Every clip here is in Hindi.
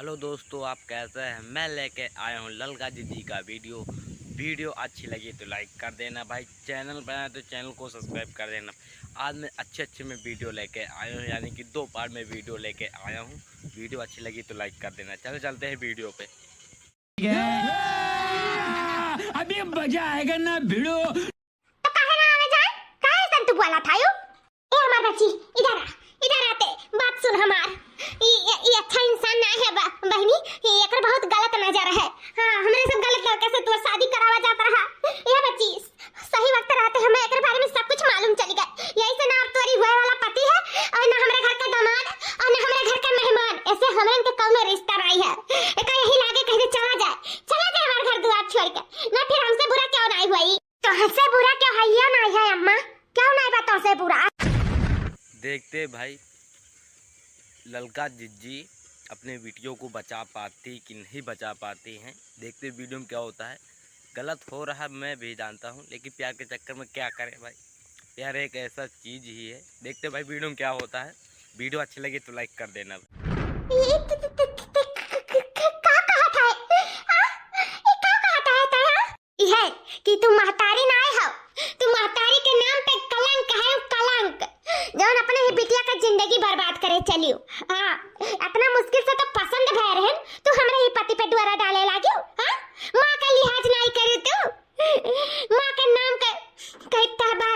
हेलो दोस्तों, आप कैसे हैं। मैं लेके आया हूँ ललका जी का वीडियो अच्छी लगी तो लाइक कर देना भाई। चैनल बनाया तो चैनल को सब्सक्राइब कर देना। आज मैं अच्छे में वीडियो लेके आया हूँ, यानी कि 2 पार्ट में वीडियो लेके आया हूँ। वीडियो अच्छी लगी तो लाइक कर देना। चलते हैं वीडियो पे। अभी मजा आएगा ना भिड़ो। तो काहे ना आवे जाए? काहे संतु बोला थायो? ए हमार बच्ची, इधर आते बात सुन हमार। ये अच्छा इंसान ना है बहनी, ये एकर बहुत गलत नजर है। हां, हमरे सब गलत लड़के से तोर शादी करावा जात रहा। ए बच्ची, सही वक्त रहते हमें एकर बारे में सब कुछ मालूम चल गया। यही से ना अब तोरी हुए वाला पति है और ना हमरे घर का दामाद और ना हमरे घर का मेहमान। ऐसे हमरे के कौनो रिश्ता नहीं है। एका यही लागे कहीं चला जाए हमारे घर द्वार छोड़ के। ना फिर हमसे बुरा क्यों नहीं हुई? तो हमसे बुरा क्यों है? या नहीं है अम्मा, क्यों नहीं बताओ से बुरा? देखते भाई ललका जिज्जी अपने वीडियो को बचा पाती कि नहीं बचा पाती हैं। देखते वीडियो में क्या होता है। गलत हो रहा मैं भी जानता हूँ, लेकिन प्यार के चक्कर में क्या करें भाई। प्यार एक ऐसा चीज़ ही है। देखते भाई वीडियो में क्या होता है। वीडियो अच्छी लगी तो लाइक कर देना। है कि तुम महतारी ना हो, तुम महतारी के नाम पे कलंक है, कलंक जौन अपने ही बिटिया का जिंदगी बर्बाद करे चलियो। हां, इतना मुश्किल से तो पसंद भय रहन तो हमरे ही पति पे द्वारा डाले लागियो। हां, मां का लिहाज नहीं करी तू। मां के नाम का कहता बा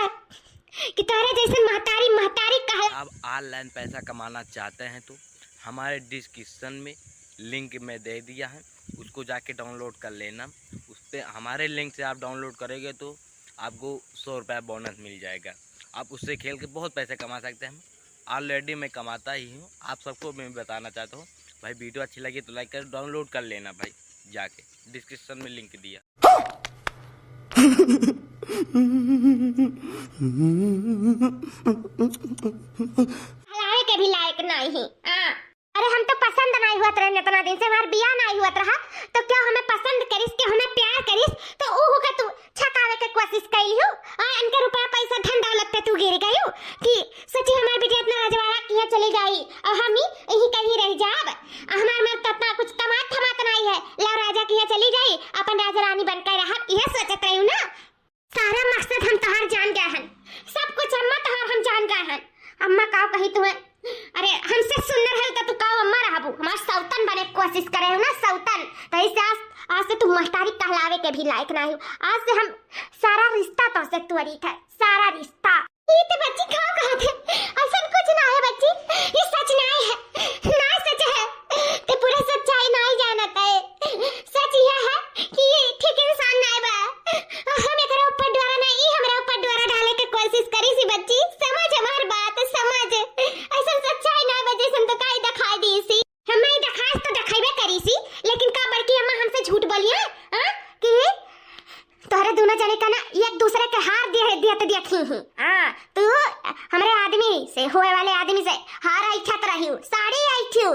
कि तोरे जैसे महतारी कहे। आप ऑनलाइन पैसा कमाना चाहते हैं तो हमारे डिस्क्रिप्शन में लिंक में दे दिया है, उसको जाके डाउनलोड कर लेना। उस पर हमारे लिंक से आप डाउनलोड करेंगे तो आपको 100 रुपये बोनस मिल जाएगा। आप उससे खेल के बहुत पैसे कमा सकते हैं। ऑलरेडी मैं कमाता ही हूँ, आप सबको मैं बताना चाहता हूँ भाई। वीडियो अच्छी लगी तो लाइक कर, डाउनलोड कर लेना भाई, जाके डिस्क्रिप्शन में लिंक दिया। हलावे के भी लायक नहीं है। अरे हम तो पसंद नहीं हुआ रहे इतना दिन से, हमार बियाह नहीं हुआ रहा तो क्या हमें पसंद करिस के हमें प्यार करिस तो ऊ के तू छकावे के कोशिश कैलियो। इनके रुपया पैसा धन दौलत पे तू गिर गयो कि सच्ची हमार बेटी इतना रजवाड़ा किया चली गई और हम ही यही कहीं रह जाब। हमार में ततना कुछ कमात थमात नहीं है। ला राजा किया चली गई, अपन राजा रानी बनकर रहब, यह सोचत रही हूं ना। सारा मकसद हम तहार जान गए हन, सब कुछ अम्मा तहार हम जान गए हन। अम्मा का कही तुम्हें, अरे हमसे सुंदर है तो तू का अम्मा रहबू, हमार सौतन बने कोशिश करे हो ना, सौतन। तो इसे आज से तू महतारी कहलावे के भी लायक नहीं हो। आज से हम सारा रिश्ता तो से त्वरित है, सारा रिश्ता। ये तो बच्ची खाओ कहा थे, ऐसा कुछ ना है बच्ची, ये सच नहीं है, ना सच है तो पूरा सच्चाई नहीं जानता है। सच यह है कि ये ठीक इंसान नहीं बा। हम एकरा ऊपर द्वारा नहीं, हमरा ऊपर द्वारा डाले के कोशिश करी सी बच्ची। समझ हमार बात, समझ ऐसा सच्चाई ना बजे सन तो काई दिखाई दी सी। हमें दिखास तो दिखाइबे करी सी, लेकिन का बड़की अम्मा हमसे झूठ बोलिए हां कि तोरे दोनों जने का ना एक दूसरे के हार दियत देखी ही। हां, तू हमरे आदमी से होए वाले आदमी से हार आइठत रही हूं, साड़ी आइठू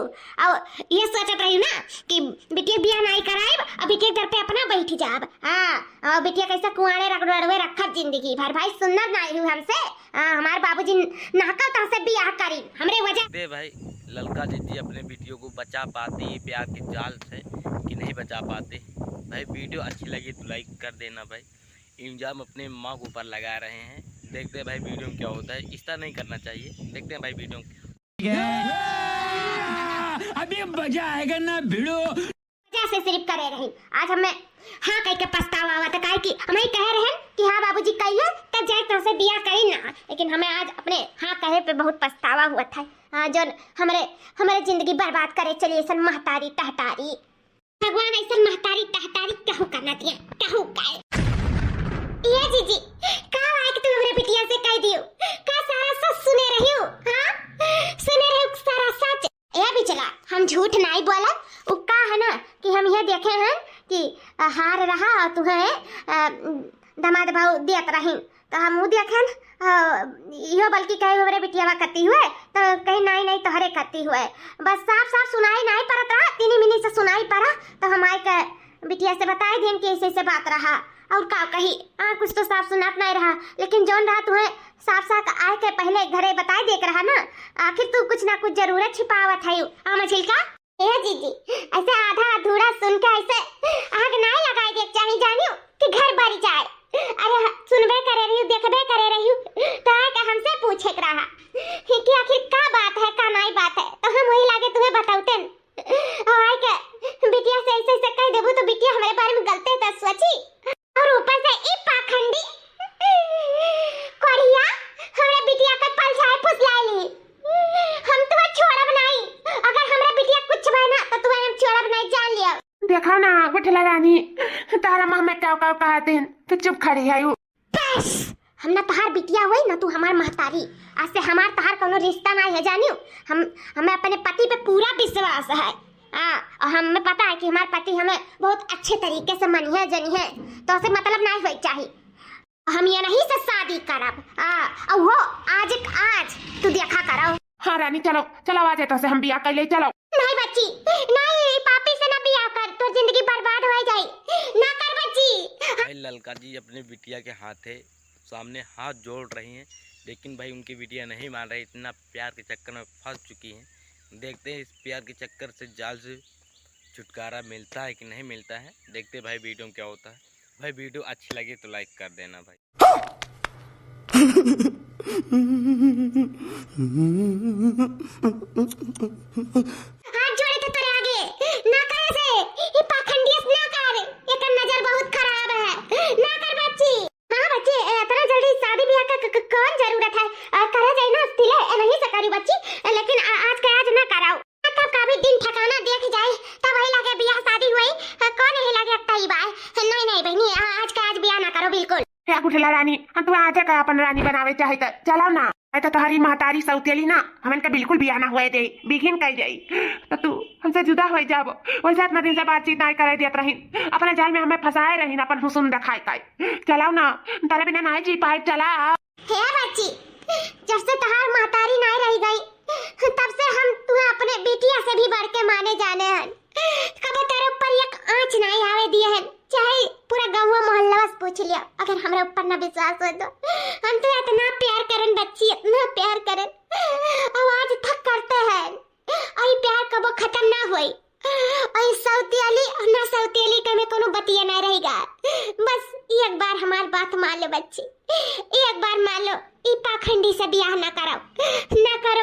और ये सोचत रही ना कि बिटिया बियाह नहीं कराइब, अब बिटिया घर पे अपना बैठ जाब। हां, और बिटिया कैसा कुआड़े रगड़वे रखब जिंदगी भर। भाई सुनना नहीं हूं हमसे। हमार बाबूजी नाका तो से बियाह करी हमरे वजह दे भाई ललका जी अपने वीडियो को बचा पाती है प्यार के जाल से कि नहीं बचा पाते भाई। वीडियो अच्छी लगी तो लाइक कर देना भाई। इल्जाम अपने माँ के ऊपर लगा रहे हैं। देखते हैं भाई वीडियो में क्या होता है। इस तरह नहीं करना चाहिए। देखते हैं भाई वीडियो में। अभी मजा आएगा ना भिड़ो। से सिर्फ करे रही। आज हमें हाँ कह के पछतावा हुआ था, काहे कि हम ही कह रहे हैं कि हाँ बाबूजी कहिए तब जाए तो से बियाह करी ना। लेकिन हमें आज अपने हाँ कहे पे बहुत पछतावा हुआ था। जो हमारे जिंदगी बर्बाद करे चलिए ऐसा महतारी टहटारी। भगवान ऐसा महतारी टहटारी कहू करना दिया, कहू काहे ये जीजी का आए कि तुम हमरे बिटिया से कह दियो का सारा सच सुने रही हो। हां, सुने रही हो सारा सच। ए भी चला हम झूठ नहीं बोला। उ का है ना कि हम ये देखे हैं कि हार रहा और तुम्हें दामाद भाव दियत रही तो हम वो देखें यो बल्कि कहे हमरे बिटिया करती हुए तो कहीं नहीं तो हरे करती हुए। बस साफ सुनाई नहीं पड़त रहा, तीनी मिनी से सुनाई पड़ा तो हम आए के बिटिया से बताए देन कि ऐसे बात रहा और का कही। कुछ तो साफ सुनात नहीं रहा, लेकिन जौन रहा तुम्हें साफ आए के पहले घरे बताए देख रहा ना। आखिर तू कुछ ना कुछ जरूरत छिपावत है। मछली का ए जीजी ऐसे आधा अधूरा सुन के ऐसे आग नहीं लगाई देख चाहिए जानियो कि घर भर जाए। अरे सुनबे करे रही देखबे करे रही तो आके हमसे पूछे रहा कि आखिर का बात है का नहीं बात है, तो हम वही लागे तुम्हें बताउते और आए के बिटिया से ऐसे ऐसे कह देबू तो बिटिया हमारे बारे में गलते तो सोची और ऊपर से ई पाखंडी कोरिया हमरे बिटिया का पलछाई फुसलाई ली। हम तुम्हें छोड़ब नहीं, अगर हमरा बिटिया कुछ बना तो तुम्हें हम छोड़ब नहीं, जान लिया। देखा ना गुठला रानी तारा माँ में क्या क्या कहते हैं तो चुप खड़ी है। बस हम ना तहार बिटिया हुई ना तू हमार महतारी, आज से हमार तहार कोनो रिश्ता नहीं है जानियो। हमें अपने पति पे पूरा विश्वास है और हमें पता है कि हमारे पति हमें बहुत अच्छे तरीके से मनिए जनिए, तो उसे मतलब नहीं होई चाहिए। हम ये नहीं से शादी करब और वो आज तू देखा करो। हाँ रानी चलो चलो आ जाए तो से हम बिया कर ले चलो। नहीं बच्ची नहीं, पापी से ना बिया कर, तो जिंदगी बर्बाद हो जाए, ना कर बच्ची। भाई ललका जी अपने बिटिया के हाथे सामने हाथ जोड़ रही हैं, लेकिन भाई उनकी बिटिया नहीं मान रही, इतना प्यार के चक्कर में फंस चुकी हैं। देखते हैं इस प्यार के चक्कर से जाल से छुटकारा मिलता है कि नहीं मिलता है, देखते हैं भाई वीडियो में क्या होता है। भाई वीडियो अच्छी लगे तो लाइक कर देना भाई। हाथ जोड़े थे तेरे आगे, ना कर ऐसे, ये पाखंडियत ना कर, ये का नजर बहुत खराब है, ना कर बच्ची। हाँ बच्ची इतना जल्दी शादी ब्याह का कौन जरूरत है, करा जाए ना तिले नहीं सकरी बच्ची, लेकिन आज का आज ना कराओ, तब का भी दिन ठिकाना देख जाए तब वही लगे ब्याह शादी हुई, कौन नहीं लगे कई बार। नहीं बहनी आज का आज ब्याह ना करो बिल्कुल। क्या गुठला रानी हम तू आज का अपन रानी बनावे चाहे तो चलो ना, तो तुम्हारी महतारी सौतेली ना हमन के बिल्कुल बिया ना हुए दे, बिगिन कह जाई तो तू हमसे जुदा हो जाब। वैसे इतना दिन से बातचीत नहीं करे देत रही, अपने जाल में हमें फंसाए रही अपन हुस्न दिखाए का। चलाओ ना तारे बिना नहीं जी पाए, चला। हे बच्ची जब से तहार महतारी नहीं रह गई तब से हम तुम्हें अपने बिटिया से भी बढ़ के माने जाने हैं। कभी तेरे ऊपर एक आंच नहीं आवे दिए हैं, चाहे पूरा गांव मोहल्ला बस पूछ लिया, अगर हमारे ऊपर ना विश्वास हो तो हम तो इतना प्यार करन बच्ची, इतना प्यार करन आवाज तक करते हैं और प्यार कबो खत्म ना होई। और सौतेली और ना सौतेली के में कोनो बतिया नहीं रहेगा। बस एक बार हमार बात मान लो बच्ची, एक बार मान लो, ई पाखंडी से ब्याह ना करो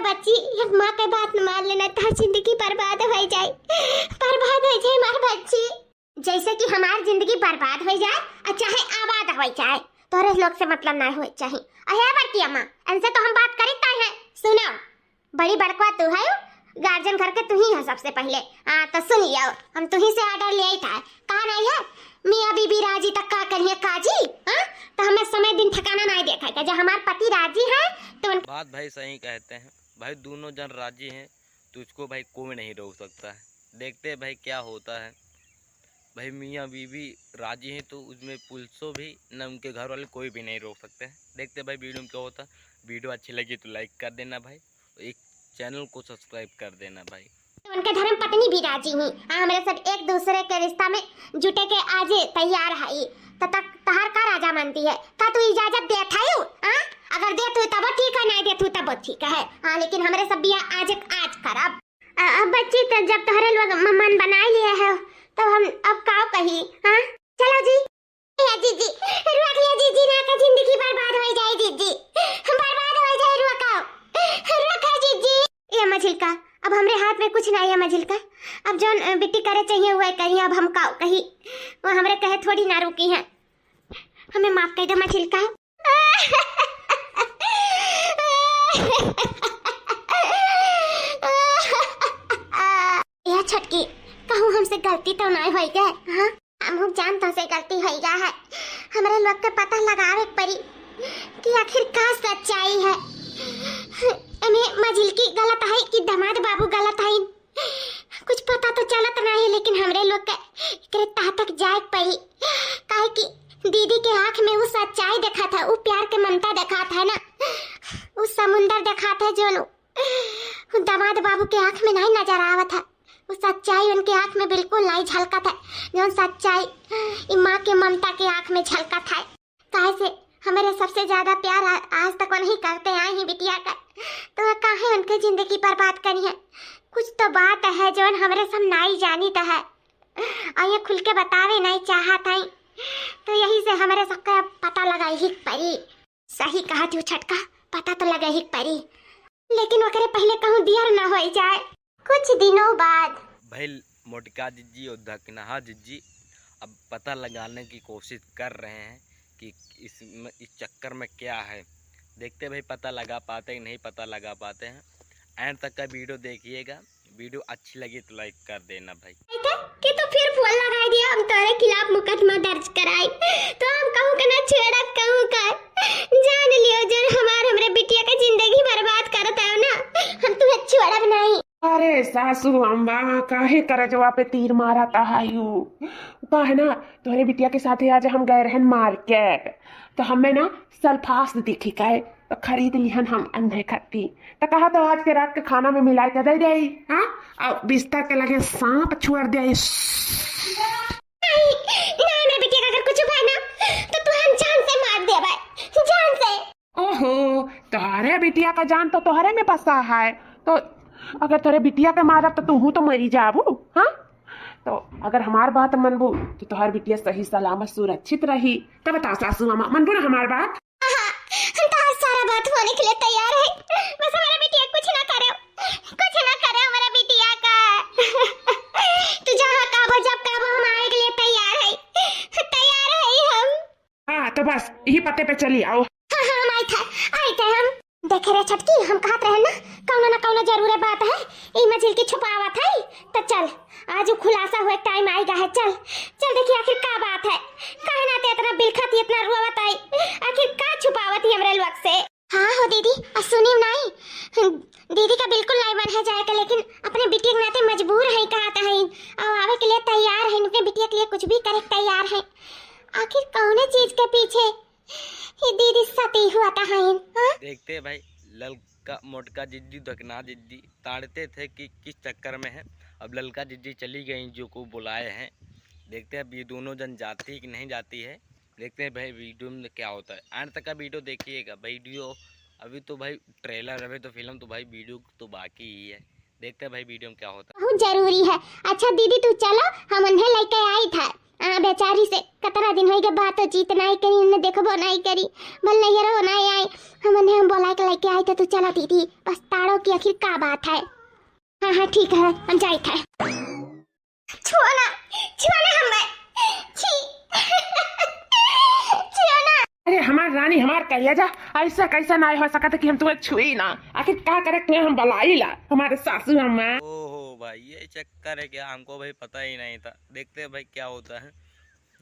बच्ची, एक माँ के बात मान लेना तो जिंदगी बर्बाद हो जाए, बर्बाद हो जाए हमार बच्ची। जैसे कि हमारी जिंदगी बर्बाद हो जाए और चाहे आबाद हो जाए, तोरे लोग से मतलब ना हो चाहिए। अहे बड़की अम्मा इनसे तो हम बात करते हैं, सुनो बड़ी बड़कवा तू है, गार्जियन घर के तू ही है सबसे पहले। तो सुन लिया, हम तू ही से ऑर्डर ले था, कहा नहीं है मियाँ बीबी राजी तक का करिए काजी। तो हमें समय दिन ठिकाना नहीं देखा था, जब हमारे पति राजी है तो बात भाई सही कहते हैं भाई, दोनों जन राजी हैं तो उसको भाई कोई नहीं रोक सकता है। देखते हैं भाई क्या होता है। भाई मियाँ बीवी राजी हैं तो उसमें पुलिसों भी न उनके घर वाले कोई भी नहीं रोक सकते हैं। देखते हैं भाई वीडियो में क्या होता है। वीडियो अच्छी लगी तो लाइक कर देना भाई, एक चैनल को सब्सक्राइब कर देना भाई। उनके धर्म पत्नी भी राजी हुई, हमारे सब एक दूसरे के रिश्ता में जुटे के आज तैयार है। तक तहार का राजा मानती है, का तू इजाजत देत है? अगर देत हुई तब ठीक है, नहीं देत हुई तब ठीक है। लेकिन हमारे सब बिया आज करब। बच्ची तो जब तोहरे लोग मन बना लिए है तो हम अब का कही। चलो जी जीजी रुक लिया जीजी, ना का जिंदगी बर्बाद हो जाए जीजी, बर्बाद हो जाए, रुको जीजी। ये मझिलका अब हमरे हाथ में कुछ नहीं है मझिलका, अब जो बिट्टी करे चाहिए वो कहीं, अब हम का कही वो हमरे कहे थोड़ी ना रुकी है, हमें माफ कर दो मझिलका। छटकी कहूँ हमसे गलती तो नहीं हुई गए। हाँ हम जानता से गलती हुई गया है, हमारे लोग के पता लगावे पड़ी कि आखिर का सच्चाई है। मजिल की गलत है कि दामाद बाबू गलत है, कुछ पता तो चलत नहीं, लेकिन हमरे लोग के तह तक जाए पड़ी। काहे कि दीदी के आँख में वो सच्चाई देखा था, वो प्यार के ममता देखा था ना, वो समुंदर देखा था जो दामाद बाबू के आँख में नहीं नजर आवा था। वो सच्चाई उनके आँख में बिल्कुल नहीं झलका था, जो सच्चाई माँ के ममता के आँख में झलका था। काहे से हमारे सबसे ज्यादा प्यार आज तक वो नहीं करते आए ही बिटिया का, तो काहे उनके जिंदगी बर्बाद करी है। कुछ तो बात है जवन हमरे सब नाई जानी तो है और ये खुल के बतावे नहीं चाहत है, तो यही से हमारे सबका पता लगा ही परी। सही कहा तू छटका, पता तो लगा ही परी, लेकिन वकरे पहले कहूँ दियर ना हो जाए। कुछ दिनों बाद भाई मोटका जिज्जी और धकनहा जिज्जी अब पता लगाने की कोशिश कर रहे हैं कि इस चक्कर में क्या है। देखते भाई पता लगा पाते हैं नहीं पता लगा पाते हैं। एंड तक का वीडियो देखिएगा, वीडियो अच्छी लगी तो लाइक कर देना भाई। कि तो फिर फोन लगा दिया, हम तुम्हारे खिलाफ मुकदमा दर्ज कराई, तो हम कहूँ का ना छेड़ा कहूँ का जान लियो जो हमारे बिटिया का जिंदगी बर्बाद करता है ना, हम तुम्हें छोड़ा नहीं। अरे सासू अम्मा काहे करजवा पे तीर मारा था हायू का है ना। तुम्हारे बिटिया के साथ आज हम गए रहन मार्केट, तो हमें ना सल्फास दिखी का तो खरीद लिहन हम अंधे खट्टी, तो कहा तो आज के रात के खाना में मिला के दे दे। हाँ और बिस्तर के लगे सांप छुड़ दे। नहीं मेरे बिटिया का अगर कुछ हुआ ना तो तू हम जान से मार दे भाई, जान से। ओहो तुम्हारे बिटिया का जान तो तुम्हारे में बसा है, तो अगर तेरे बिटिया के मारब तो तू तो मरी जाबू। हाँ तो अगर हमार बात मनबू तो तुम्हारी बिटिया सही सलामत सुरक्षित रही। तो बता सासू मामा मनबू ना हमार बात? हम तो हर सारा बात होने के लिए तैयार है, बस हमारा बिटिया कुछ ना करे हमारा बिटिया का। तू जहाँ काबो जब काबो हम आने के लिए तैयार है हम। हाँ तो बस यही पते पे चली आओ। हाँ हम आए थे हम देखे रे छटकी, हम कहत रहे ना कौनो जरूर बात है ई मछली की छुपावत है, तो चल आज खुलासा हुए टाइम आएगा है। चल देखिए आखिर का बात है, कहना ते इतना बिलखत इतना रुआवत आई, आखिर का छुपावत ही हमरे लोग से। हाँ हो दीदी और सुनी नहीं, दीदी का बिल्कुल नहीं मन है जाए का, लेकिन अपने बिटिया के नाते मजबूर है कहता है और आवे के लिए तैयार है, अपने बिटिया के लिए कुछ भी करे तैयार है। आखिर कौन चीज के पीछे ये दीदी सती हुआ था है। देखते भाई ललका मोटका जिद्दी धकना जिद्दी ताड़ते थे कि किस चक्कर में है। अब ललका जिद्दी चली गई जो को बुलाए हैं, देखते हैं अब ये दोनों जन जाती है कि नहीं जाती है। देखते हैं भाई वीडियो में क्या होता है। एंड तक का वीडियो देखिएगा। वीडियो अभी तो भाई ट्रेलर अभी तो फिल्म तो भाई वीडियो तो बाकी ही है। देखते हैं भाई वीडियो में क्या होता है। बहुत जरूरी है। अच्छा दीदी तू चलो, हम उन्हें लेके आई था बेचारी से कतरा दिन होई के बात तो जीत नहीं करी, उन्हें देखबो नहीं करी, भल नहीं रहो नहीं आई, हम बोला के लेके आई तो तू चला दीदी, बस ताड़ो की आखिर का बात है। हाँ ठीक है हम जाई था। छोना हमें छी छोना। अरे हमार रानी हमार कहिया जा, ऐसा कैसा ना हो सकता कि हम तुम्हें छुई ना। आखिर क्या करे तुम्हें हम बुलाई ला हमारे सासू अम्मा। ओहो भाई ये चक्कर है क्या, हमको भाई पता ही नहीं था। देखते हैं भाई क्या होता है।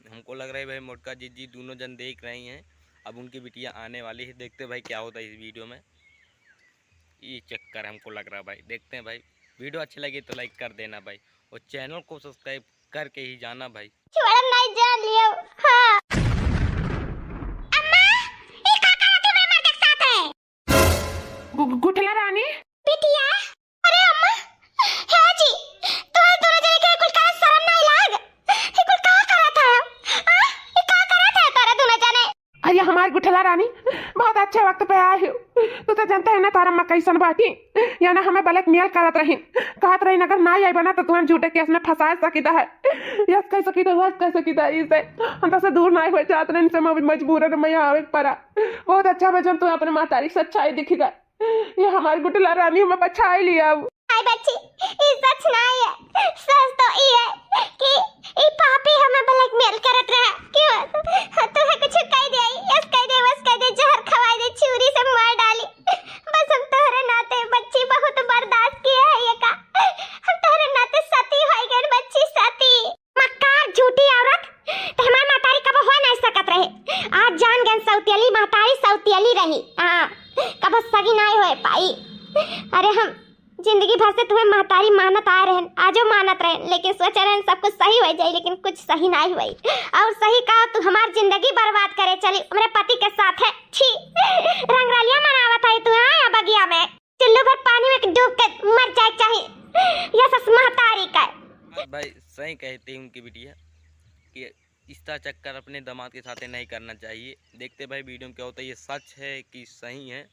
हमको लग रहा है भाई मोटका जीजी दोनों जन देख रही हैं, अब उनकी बिटिया आने वाली है। देखते हैं भाई क्या होता है इस वीडियो में। ये चक्कर हमको लग रहा है भाई। देखते हैं भाई, वीडियो अच्छी लगी तो लाइक कर देना भाई और चैनल को सब्सक्राइब करके ही जाना भाई। छोड़ा नहीं जान लियो। हाँ अम्मा ये का करा तू मेरे मर्द के साथ है? गुठला रानी बिटिया। अरे अम्मा है जी तो दोनों जने के कुल का शर्म नहीं लाग, ये कुल का करा था? हां ये का करा था तारा दोनों जने? अरे हमार गुठला रानी बहुत अच्छे वक्त पे आए हो। तू तो जानता है ना तारा अम्मा कैसन बाटी, या ना हमें ब्लैक मेल कहत रही अगर ना आई बना तो तुम्हें झूठे केस में फंसा सकीदा है। यस कह सकीदा इसे हम तो से दूर ना हुए चाहत रहे, इनसे मजबूरन मैं आवे पड़ा। बहुत अच्छा बजन तू अपने मातारी सच्चाई दिखेगा। ये हमारी गुठला रानी हमें बचाई लिया। आई बच्ची ये सच नहीं है, सच तो ये है कि ये पापी हमें ब्लैकमेल करत रहा। क्यों तू है कुछ कह दे, यस कह दे, बस कह दे, जहर खवाई दे, छुरी से मार डाली। बस हम तोहरे नाते बच्ची बहुत बर्दाश्त किए है ये का, हम तोहरे नाते सती हो गए बच्ची सती। मक्कार झूठी औरत तो हमारी मातारी कब हो नहीं सकत रहे। आज जान गन सौतेली मातारी सौतेली रही। हां कब सगी नहीं होए पाई। अरे हम जिंदगी भर से तुम्हें महतारी मानत आ रहे, आजो मानत रहे, लेकिन सोच रहे सब कुछ सही हो जाए, लेकिन कुछ सही नहीं हुई। और सही कहा तू हमारी जिंदगी बर्बाद करे चली मेरे पति के साथ है। छी रंगरलिया मनावत है तू यहाँ बगिया में, चुल्लू भर पानी में डूब के मर जाए चाहिए। यह सस महतारी का भाई सही कहती है उनकी बिटिया कि इसका चक्कर अपने दामाद के साथ नहीं करना चाहिए। देखते भाई वीडियो में क्या होता है, ये सच है कि सही है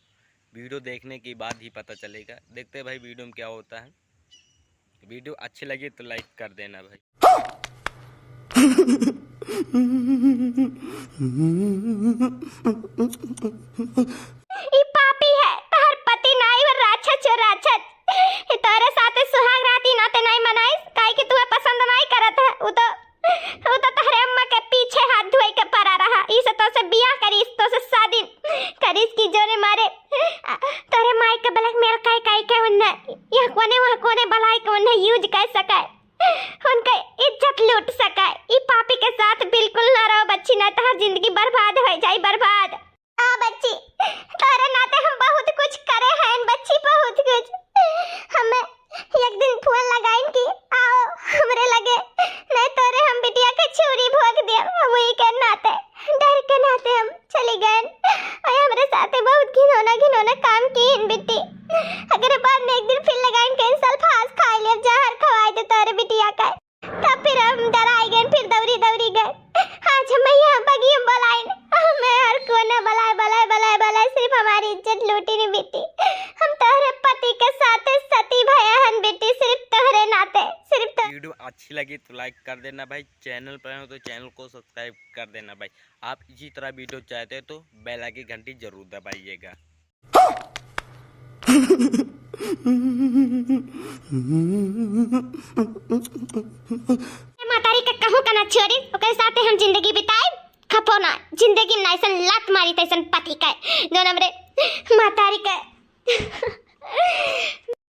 वीडियो देखने के बाद ही पता चलेगा। देखते भाई वीडियो में क्या होता है। वीडियो अच्छी लगी तो लाइक कर देना भाई। ई पापी है तहर पति नाई और राक्षस और राक्षस ई तोरे साथे सुहाग राती नाते नहीं मनाई काहे कि तू पसंद नहीं करत है उ तो तहरे अम्मा के पीछे हाथ धोई के पड़ा रहा ई से तो से बियाह करीस तो से शादी करीस की जोने मारे तोरे माई के ब्लैकमेल काहे के उन्ने यह कोने बलाई के उन्ने यूज कर सकाय उनका इज्जत लूट सकाय ई पापी के साथ बिल्कुल ना रहो बच्ची ना तहर जिंदगी बर्बाद हो जाए बर्बाद। आ बच्ची तारे नाते हम बहुत कुछ करे हैं बच्ची बहुत कुछ हमें एक दिन फोन लगाइन की आओ हमरे लगे नहीं तोरे हम बिटिया के छुरी भोग दिया वही के नाते डर के नाते हम चली गए और हमरे साथे बहुत घिनौना काम की इन बिट्टी अगर बाद में एक दिन फिर लगाइन के सल्फास खा ले जहर खवाए दे तारे बिटिया का तब फिर हम डराई गए फिर दौड़ी गए आज हम यहाँ बगी बलाइन मैं हर कोने बलाए सिर्फ हमारी इज्जत लूटी नहीं बेटी हम तोहरे पति के साथ सती भया हन बेटी सिर्फ तोहरे नाते सिर्फ वीडियो अच्छी लगी तो लाइक कर देना भाई। चैनल पर हो तो चैनल को सब्सक्राइब कर देना भाई। आप इसी तरह वीडियो चाहते हैं तो बेल आइकन की घंटी जरूर दबाइएगा। मातारी का कहूं का ना छोड़ी ओकरे साथे हम जिंदगी बिताए खपो ना जिंदगी ना ऐसा लात मारी तैसन पति का जो हमरे मातारी का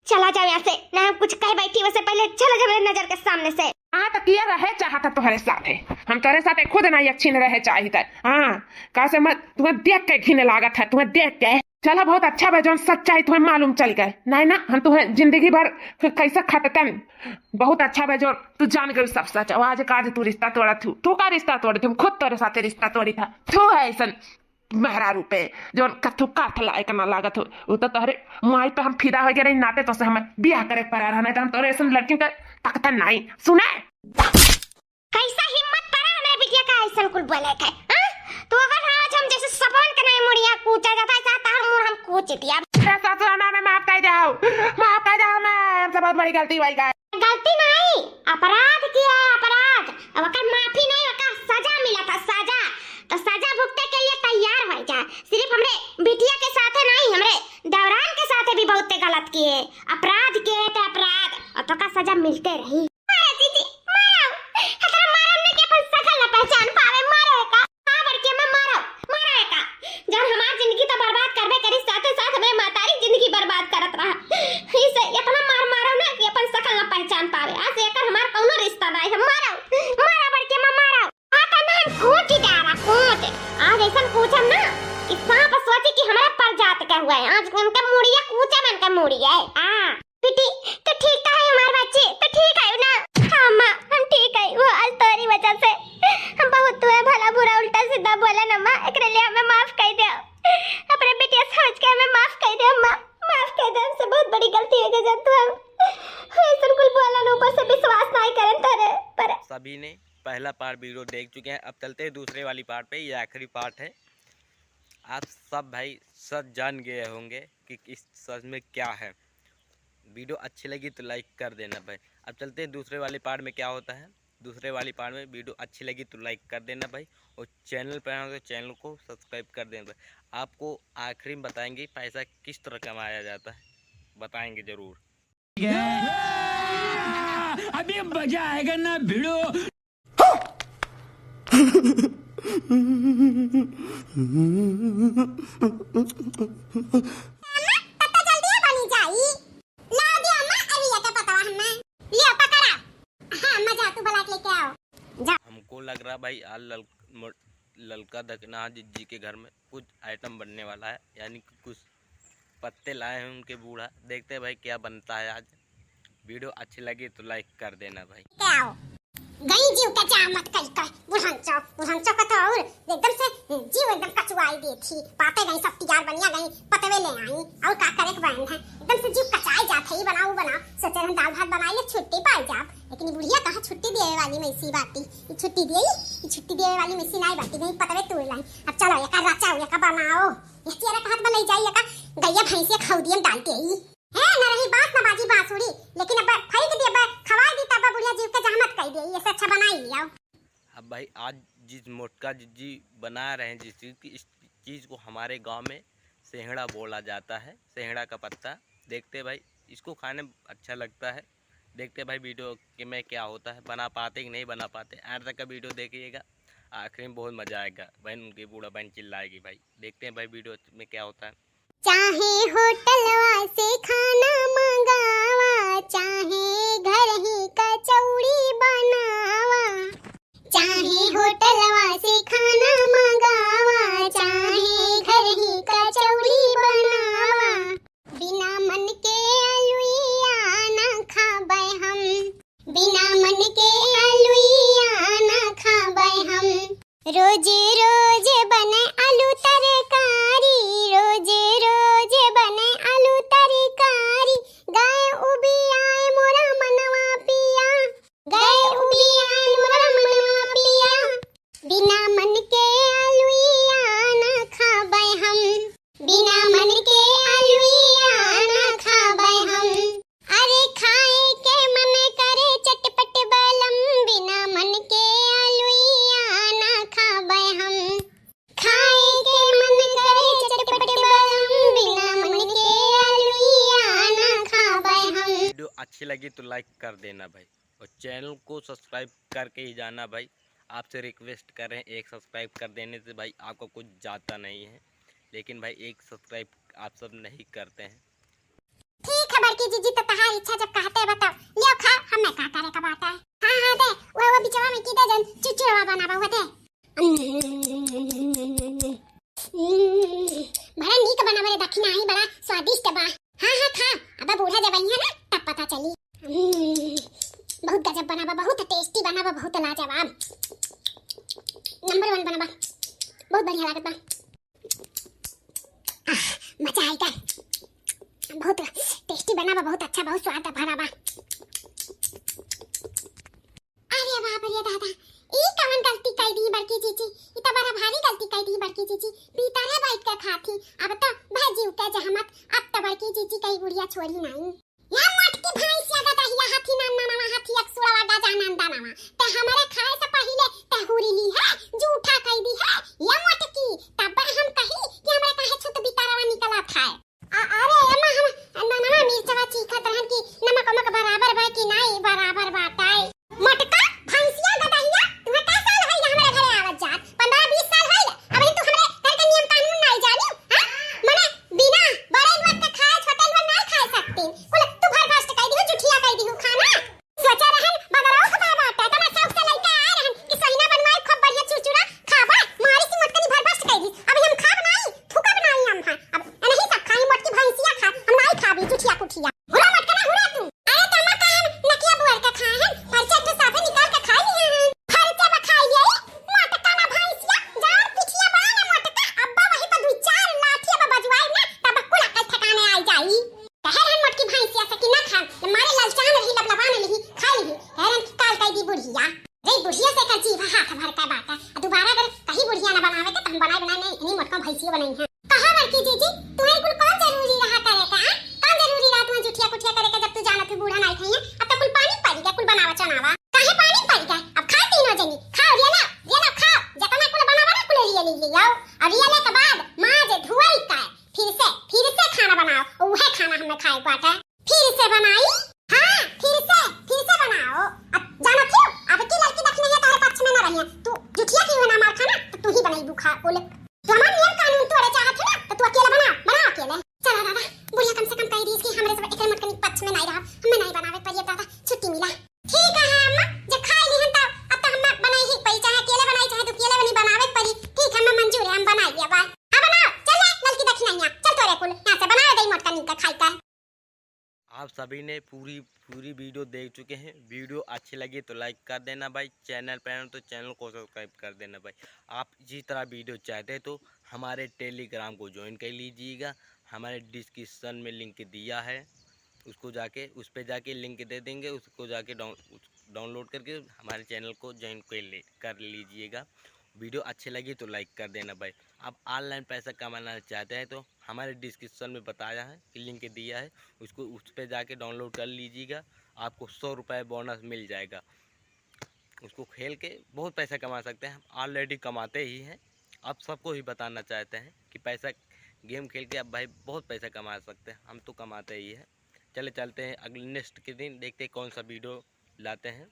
चला जाओ यहाँ से ना हम कुछ कह बैठी वैसे पहले चला जाओ मेरे नजर के सामने से। हाँ तो किया रहे चाहता तुम्हारे साथ है हम तुम्हारे साथ खुद नहीं अच्छी न रहे चाहिए। हाँ कैसे मत तुम्हें देख के घिने लागत है तुम्हें देख के चला बहुत अच्छा भाई जो सच्चाई तुम्हें मालूम चल गए नहीं ना हम तुम्हें जिंदगी भर कैसे खटते बहुत अच्छा भाई जो तू जान गई सब सच आज काज तू रिश्ता तोड़ा तू का रिश्ता तोड़ी तुम खुद तोरे साथ रिश्ता तोड़ी था तू है ऐसा महरा रूपे जो कथू काठ लायक ना लागत हो वो तो तोहरे माई पे हम फिदा हो गए नहीं नाते तो से हमें बियाह करे पड़ा रहना तो हम तोरे ऐसा लड़की का तकता नहीं सुने कैसा हिम्मत पड़ा हमारे बिटिया का ऐसा कुल बोले थे तो अगर आज हम जैसे सबन के नहीं मुड़िया कूचा जाता है तार मुड़ हम कूच दिया मैं माफ कर जाओ मैं हमसे बहुत बड़ी गलती हुई गलती नहीं अपराध किया है अपराध अब अगर माफी नहीं होगा सजा मिला था सजा तो सजा भुगतने के लिए तैयार हो जा सिर्फ हमरे बिटिया के साथ नहीं हमरे दौरान के साथ भी बहुत गलत किए अपराध किए थे अपराध और तो का सजा मिलते रही। मारो दीदी मारो हतरा मारो ने के अपन सकल न पहचान पावे मारो का बड़ के मैं मारो का जब हमार जिंदगी तो बर्बाद करबे करी साथे साथ हमरे मातारी जिंदगी बर्बाद करत रहा इसे इतना मारो ना कि अपन सकल न पहचान पावे आज एकर हमार कोनो रिश्ता नहीं है मारो बड़ के मैं मारो आता ना हम कूच डारा कूच आज ऐसा पूछम ना कि सांप सोचे कि हमारा पर जात का हुआ है आज उनका मुड़िया कूचा मन का मुड़िया है बेटी तो ठीक है हमारे बच्चे तो ठीक है ना हां मां हम ठीक है वो आज तोरी वजह से हम बहुत तुए भला बुरा उल्टा सीधा बोले ना मां एकरे लिए हमें माफ कर दे अपने बेटिया समझ के हमें माफ कर दे मां माफ कर दे हमसे बहुत बड़ी गलती हो गई जब तू हम ऐसा कुल बोला ना ऊपर से विश्वास नहीं करें तोरे पर सभी ने पहला पार्ट वीडियो देख चुके हैं। अब चलते हैं दूसरे वाली पार्ट पे। ये आखिरी पार्ट है। आप सब भाई सच जान गए होंगे कि इस सच में क्या है। वीडियो अच्छी लगी तो लाइक कर देना भाई। अब चलते हैं दूसरे वाली पार्ट में क्या होता है। दूसरे वाली पार्ट में वीडियो अच्छी लगी तो लाइक कर देना भाई और चैनल पर आए तो चैनल को सब्सक्राइब कर देना भाई। आपको आखिरी में बताएंगे पैसा किस तरह कमाया जाता है, बताएंगे ज़रूर। अभी मजा आएगा ना भिड़ो। हमको लग रहा भाई आज ललका दकना जी के घर में कुछ आइटम बनने वाला है, यानी कि कुछ पत्ते लाए हैं उनके बूढ़ा। देखते हैं भाई क्या बनता है आज। वीडियो अच्छी लगी तो लाइक कर देना भाई। गई जीव का चामत कई का बुढ़ंचो का तो और एकदम से जीव एकदम कचवाई दी थी। पाते गई सब तैयार बनिया गई पतवे ले आई और का करे के बन है एकदम से जीव कचाई जात है। बनाओ सोचे हम दाल भात बनाई ले छुट्टी पाई जाब, लेकिन बुढ़िया कहां छुट्टी देवे वाली मैसी बाटी। ये छुट्टी देवे वाली मैसी नहीं बाटी गई पतवे तोड़ लाई। अब चलो एका रचाओ एका बनाओ ये तेरा कहत बनाई जाई एका गैया भैंसिया खौदियन डालते ही है ना रही बात ना बाजी बांसुरी। लेकिन अब खरीद दे अब बनाई लिया। अब भाई आज जिस मोटका जिज्जी बना रहे हैं जिस चीज़ की, इस चीज़ को हमारे गांव में सेहड़ा बोला जाता है। सेहड़ा का पत्ता देखते भाई, इसको खाने में अच्छा लगता है। देखते भाई वीडियो के में क्या होता है, बना पाते कि नहीं बना पाते। एंड तक का वीडियो देखिएगा, आखिर में बहुत मज़ा आएगा। बहन उनकी बूढ़ा बहन चिल्लाएगी भाई। देखते हैं भाई वीडियो में क्या होता है। चाहे होटलवा से खाना मंगावा, चाहे घर ही कचौड़ी बनावा, चाहे होटलवा से खाना मंगावा, चाहे घर ही कचौड़ी बनावा, बिना मन के आलुइया ना खाबै हम, बिना मन के आलुइया ना खाबै हम। रोज रोज बने आलू तरकारी, रोज रोज बने आलू तरकारी, गाय उबी आए मोरा मनवा पिया, गाय उबी आए मोरा मनवा पिया, बिना मन के आलुइया ना खाबै हम, बिना मन के आलुइया ना खाबै हम। अरे खाए के मन करे चटपट बलम, बिना मन के आलुइया ना खाबै हम, खाए के मन करे चटपट बलम, बिना मन के आलुइया ना खाबै हम। वीडियो अच्छी लगी तो लाइक कर देना भाई, और चैनल को सब्सक्राइब करके ही जाना भाई। आपसे रिक्वेस्ट कर रहे हैं, एक सब्सक्राइब कर देने से भाई आपको कुछ जाता नहीं है, लेकिन भाई एक सब्सक्राइब आप सब नहीं करते हैं। ठीक है बड़की जीजी, तो तहार इच्छा जब कहते हैं बताओ, लियो खा, हमें का करे का बात है। हाँ हाँ दे, वो बिचवा में की दे जन चुचुरवा बनावा हुआ दे। बड़ा नीक बनावा रे, दक्षिणा ही बड़ा स्वादिष्ट बा। हाँ हाँ खा, अब बूढ़ा जब आई है ना तब पता चली। बहुत गजब बनावा, बहुत टेस्टी बनावा, बहुत लाजवाब, नंबर 1 बनावा, बहुत बढ़िया लागत बा। मजा आएगा, बहुत टेस्टी बना बा, बहुत अच्छा, बहुत स्वाद भरा बा। अरे बाप रे दादा, ई कौन गलती कर दी बड़की जीजी, ई तो बड़ा भारी गलती कर दी बड़की जीजी। पीतारे बैठ के खाती, अब तो भाजी उठे जहमत, अब तो बड़की जीजी कई बुढ़िया छोड़ी नहीं। या मटकी भैंस या गदहिया हाथी नाना नवा हाथी अक्सुरवा गजानंदा नवा, ते हमारे खाए से पहले तहुरी ली है, झूठा कह दी है या मटकी, तब हम कही कि हमरे काहे छुत बितारवा निकला था। अरे अम्मा हम ननवा मिर्चवा चीखत रहन कि नमक नमक बराबर बा कि नहीं बराबर बाटाए। मटका भैंसिया गदहिया, तुम्हें का साल होइल हमरे घरे आवत जात, 15-20 साल होइल, अबे तू हमरे घर के नियम कानून नहीं जानी। हां मने बिना बड़े वक्त खाए होटल में नहीं खा सकती, बोले तू भर फास्ट कह दी, जुठिया कह दी खाना। सोचा रहन बगराव खबा बाटा, तना शौक से लइका आ रहन कि सहीना बनवाए खूब बढ़िया चुरचुरा खाबा, मारी सी मटकनी भर फास्ट कह दी। अबे हम खा बनाई, थूका बनाई हम हां, अब नहीं सब खाई मटकी भैंसिया खा, हम नहीं खाबी जुठिया कुठिया। हुरा मटका ना हुरा तू, अरे तमा कहन नकिया बुआर का खा है, परचे तो साफे निकाल के खा लिया है, फरचे में खा लिया मटका ना भैंसिया, जान पिछिया बना ना मटका, अब्बा वही पर 2-4 लाठी अब बजवाई ना तब कुला कल ठिकाने आई जाई। कहरन मटकी भैंसिया से कि ना खा, मारे ललचान रही लबलबाने रही खा ली, कहरन काल कह दी बुढ़िया। रे बुढ़िया से का जीवा हाथ भर का बात है, दोबारा अगर कहीं बुढ़िया ना बनावे तो हम बनाए नहीं मटका भैंसिया बनाई है। कहा बड़की जीजी तुम्हें कुल कौन जरूरी रहा करे का, कौन जरूरी रहा तुम्हें जुठिया कुठिया करे का, जब तू जाना तू बूढ़ा नहीं थई है, अब तो कुल पानी पड़ गया, कुल बनावा चनावा काहे पानी पड़ गया। अब खा तीनों जनी खाओ, ये ला खाओ, जतना कुल बनावा ना कुल ले लियो, और ये ले के बाद माज धुआई का फिर से खाना बनाओ, वह खाना हमें खाए बाटा फिर से बनाई। हां फिर से बनाओ, अब जानो क्यों, अब की लड़की देखने है तारे पक्ष में ना रही है, तू जुठिया क्यों ना मार खाना, तो तू ही बनाई बुखा बोले, तो हमारा नियम कानून तोड़े चाहत है ना, तो तू अकेला बना अकेले। चला दादा बुढ़िया कम से कम कह दी कि हमरे सब एक मटकनी पक्ष में नहीं रहा, हमें नहीं बनावे पर ये दादा छुट्टी मिला। ठीक है अम्मा, जब खा ली हम अब तो हम बनाई ही पई, चाहे अकेले बनाई चाहे तू अकेले बनी बनावे पड़ी। ठीक है मैं मंजूर है, हम बना लिया बा। हां बनाओ, चल लड़की देखना यहां, चल तोरे कुल यहां से बनाओ दई मटकनी का खाई का। आप सभी ने पूरी वीडियो देख चुके हैं। वीडियो अच्छी लगी तो लाइक कर देना भाई, चैनल पर हो तो चैनल को सब्सक्राइब कर देना भाई। आप इसी तरह वीडियो चाहते हैं तो हमारे टेलीग्राम को ज्वाइन कर लीजिएगा, हमारे डिस्क्रिप्शन में लिंक दिया है, उसको जाके उस पर जाके लिंक दे देंगे, उसको जाके डाउनलोड करके हमारे चैनल को ज्वाइन कर लीजिएगा। वीडियो अच्छी लगी तो लाइक कर देना भाई। आप ऑनलाइन पैसा कमाना चाहते हैं तो हमारे डिस्क्रिप्शन में बताया है कि लिंक दिया है, उसको उस पर जाके डाउनलोड कर लीजिएगा, आपको 100 रुपये बोनस मिल जाएगा। उसको खेल के बहुत पैसा कमा सकते हैं। हम ऑलरेडी कमाते ही हैं, अब सबको ही बताना चाहते हैं कि पैसा गेम खेल के अब भाई बहुत पैसा कमा सकते हैं। हम तो कमाते ही हैं। चले चलते हैं अगले नेक्स्ट के दिन, देखते हैं कौन सा वीडियो लाते हैं।